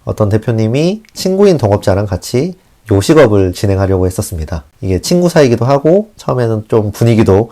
어떤 대표님이 친구인 동업자랑 같이 요식업을 진행하려고 했었습니다. 이게 친구 사이기도 하고 처음에는 좀 분위기도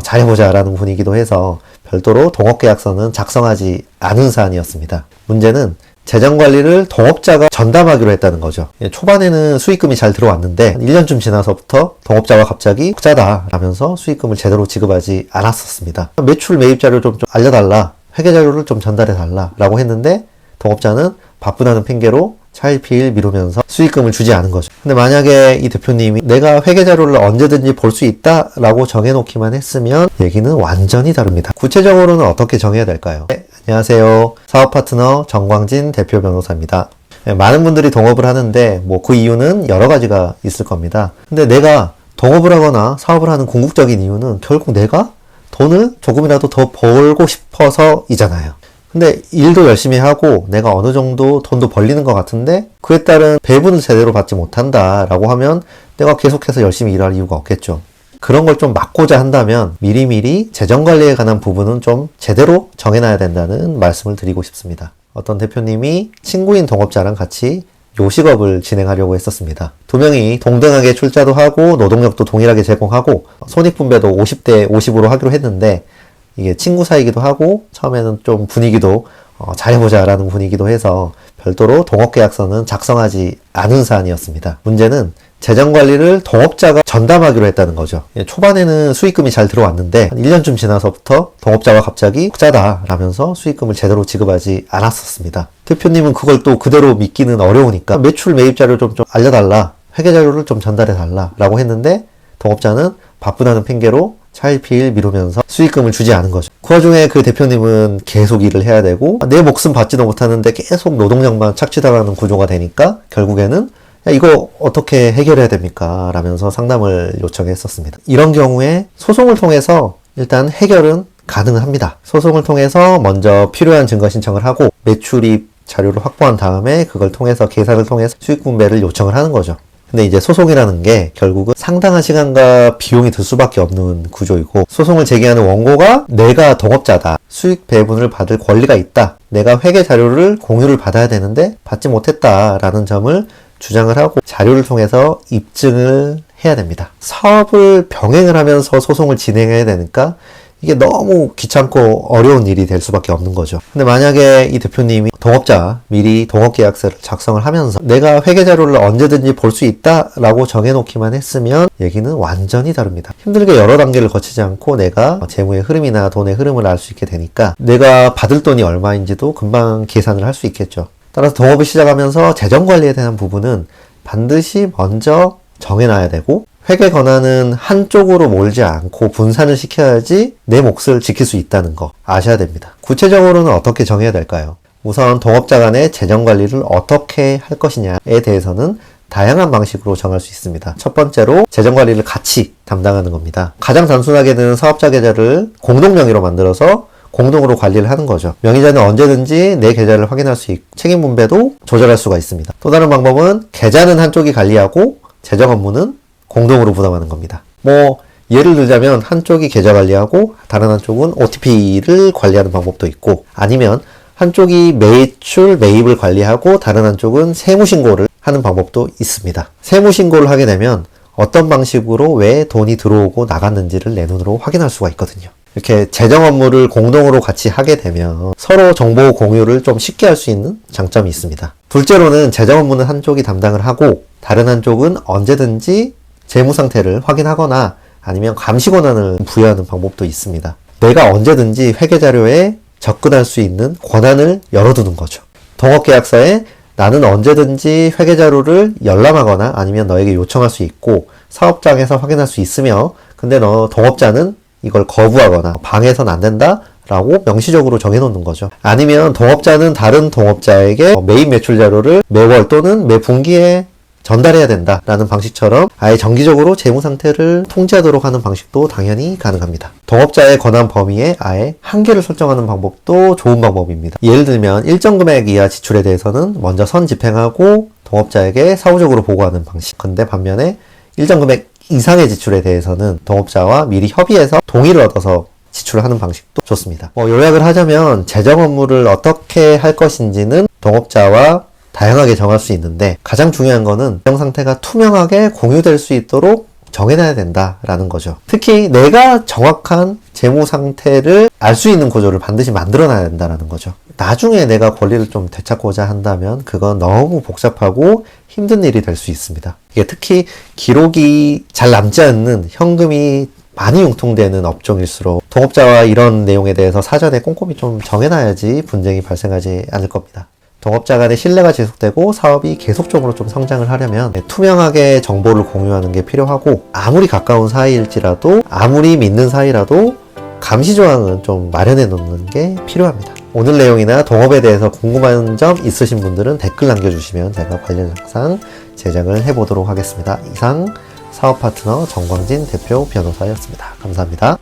잘해보자 라는 분위기도 해서 별도로 동업계약서는 작성하지 않은 사안이었습니다. 문제는 재정관리를 동업자가 전담하기로 했다는 거죠. 초반에는 수익금이 잘 들어왔는데 1년쯤 지나서부터 동업자가 갑자기 적자다 라면서 수익금을 제대로 지급하지 않았었습니다. 매출 매입 자료 좀 알려달라, 회계 자료를 좀 전달해달라 라고 했는데 동업자는 바쁘다는 핑계로 차일피일 미루면서 수익금을 주지 않은 거죠. 근데 만약에 이 대표님이 내가 회계 자료를 언제든지 볼 수 있다 라고 정해놓기만 했으면 얘기는 완전히 다릅니다. 구체적으로는 어떻게 정해야 될까요? 네, 안녕하세요. 사업파트너 정광진 대표 변호사입니다. 네, 많은 분들이 동업을 하는데 그 이유는 여러 가지가 있을 겁니다. 근데 내가 동업을 하거나 사업을 하는 궁극적인 이유는 결국 내가 돈을 조금이라도 더 벌고 싶어서이잖아요. 근데 일도 열심히 하고 내가 어느 정도 돈도 벌리는 것 같은데 그에 따른 배분을 제대로 받지 못한다 라고 하면 내가 계속해서 열심히 일할 이유가 없겠죠. 그런 걸 좀 막고자 한다면 미리미리 재정관리에 관한 부분은 좀 제대로 정해놔야 된다는 말씀을 드리고 싶습니다. 어떤 대표님이 친구인 동업자랑 같이 요식업을 진행하려고 했었습니다. 두 명이 동등하게 출자도 하고 노동력도 동일하게 제공하고 손익분배도 50대 50으로 하기로 했는데 이게 친구 사이기도 하고 처음에는 좀 분위기도 잘해보자 라는 분위기도 해서 별도로 동업계약서는 작성하지 않은 사안이었습니다. 문제는 재정관리를 동업자가 전담하기로 했다는 거죠. 초반에는 수익금이 잘 들어왔는데 1년쯤 지나서부터 동업자가 갑자기 적자다 라면서 수익금을 제대로 지급하지 않았었습니다. 대표님은 그걸 또 그대로 믿기는 어려우니까 매출 매입 자료 좀 알려달라, 회계 자료를 좀 전달해달라 라고 했는데 동업자는 바쁘다는 핑계로 차일피일 미루면서 수익금을 주지 않은 거죠. 그 와중에 그 대표님은 계속 일을 해야 되고 내 목숨 받지도 못하는데 계속 노동력만 착취당하는 구조가 되니까 결국에는 야, 이거 어떻게 해결해야 됩니까? 라면서 상담을 요청했었습니다. 이런 경우에 소송을 통해서 일단 해결은 가능합니다. 소송을 통해서 먼저 필요한 증거 신청을 하고 매출입 자료를 확보한 다음에 그걸 통해서 계산을 통해서 수익 분배를 요청을 하는 거죠. 근데 이제 소송이라는 게 결국은 상당한 시간과 비용이 들 수밖에 없는 구조이고 소송을 제기하는 원고가 내가 동업자다, 수익 배분을 받을 권리가 있다, 내가 회계 자료를 공유를 받아야 되는데 받지 못했다라는 점을 주장을 하고 자료를 통해서 입증을 해야 됩니다. 사업을 병행을 하면서 소송을 진행해야 되니까 이게 너무 귀찮고 어려운 일이 될 수밖에 없는 거죠. 근데 만약에 이 대표님이 동업자 미리 동업계약서를 작성을 하면서 내가 회계자료를 언제든지 볼 수 있다 라고 정해놓기만 했으면 얘기는 완전히 다릅니다. 힘들게 여러 단계를 거치지 않고 내가 재무의 흐름이나 돈의 흐름을 알 수 있게 되니까 내가 받을 돈이 얼마인지도 금방 계산을 할 수 있겠죠. 따라서 동업을 시작하면서 재정관리에 대한 부분은 반드시 먼저 정해놔야 되고 회계 권한은 한쪽으로 몰지 않고 분산을 시켜야지 내 몫을 지킬 수 있다는 거 아셔야 됩니다. 구체적으로는 어떻게 정해야 될까요? 우선 동업자 간의 재정관리를 어떻게 할 것이냐에 대해서는 다양한 방식으로 정할 수 있습니다. 첫 번째로 재정관리를 같이 담당하는 겁니다. 가장 단순하게는 사업자 계좌를 공동 명의로 만들어서 공동으로 관리를 하는 거죠. 명의자는 언제든지 내 계좌를 확인할 수 있고 책임 분배도 조절할 수가 있습니다. 또 다른 방법은 계좌는 한쪽이 관리하고 재정 업무는 공동으로 부담하는 겁니다. 예를 들자면 한쪽이 계좌 관리하고 다른 한쪽은 OTP를 관리하는 방법도 있고 아니면 한쪽이 매출 매입을 관리하고 다른 한쪽은 세무신고를 하는 방법도 있습니다. 세무신고를 하게 되면 어떤 방식으로 왜 돈이 들어오고 나갔는지를 내 눈으로 확인할 수가 있거든요. 이렇게 재정 업무를 공동으로 같이 하게 되면 서로 정보 공유를 좀 쉽게 할 수 있는 장점이 있습니다. 둘째로는 재정 업무는 한쪽이 담당을 하고 다른 한쪽은 언제든지 재무 상태를 확인하거나 아니면 감시 권한을 부여하는 방법도 있습니다. 내가 언제든지 회계 자료에 접근할 수 있는 권한을 열어두는 거죠. 동업계약서에 나는 언제든지 회계 자료를 열람하거나 아니면 너에게 요청할 수 있고 사업장에서 확인할 수 있으며 근데 너 동업자는 이걸 거부하거나 방해선 안 된다 라고 명시적으로 정해놓는 거죠. 아니면 동업자는 다른 동업자에게 매입 매출 자료를 매월 또는 매 분기에 전달해야 된다라는 방식처럼 아예 정기적으로 재무 상태를 통제하도록 하는 방식도 당연히 가능합니다. 동업자의 권한 범위에 아예 한계를 설정하는 방법도 좋은 방법입니다. 예를 들면 일정 금액 이하 지출에 대해서는 먼저 선 집행하고 동업자에게 사후적으로 보고하는 방식. 근데 반면에 일정 금액 이상의 지출에 대해서는 동업자와 미리 협의해서 동의를 얻어서 지출을 하는 방식도 좋습니다. 요약을 하자면 재정 업무를 어떻게 할 것인지는 동업자와 다양하게 정할 수 있는데 가장 중요한 거는 재정 상태가 투명하게 공유될 수 있도록 정해놔야 된다라는 거죠. 특히 내가 정확한 재무 상태를 알 수 있는 구조를 반드시 만들어놔야 된다는 거죠. 나중에 내가 권리를 좀 되찾고자 한다면 그건 너무 복잡하고 힘든 일이 될 수 있습니다. 이게 특히 기록이 잘 남지 않는 현금이 많이 융통되는 업종일수록 동업자와 이런 내용에 대해서 사전에 꼼꼼히 좀 정해놔야지 분쟁이 발생하지 않을 겁니다. 동업자 간의 신뢰가 지속되고 사업이 계속적으로 좀 성장을 하려면 투명하게 정보를 공유하는 게 필요하고, 아무리 가까운 사이일지라도 아무리 믿는 사이라도 감시조항은 좀 마련해 놓는 게 필요합니다. 오늘 내용이나 동업에 대해서 궁금한 점 있으신 분들은 댓글 남겨주시면 제가 관련 영상 제작을 해보도록 하겠습니다. 이상 사업파트너 정광진 대표 변호사였습니다. 감사합니다.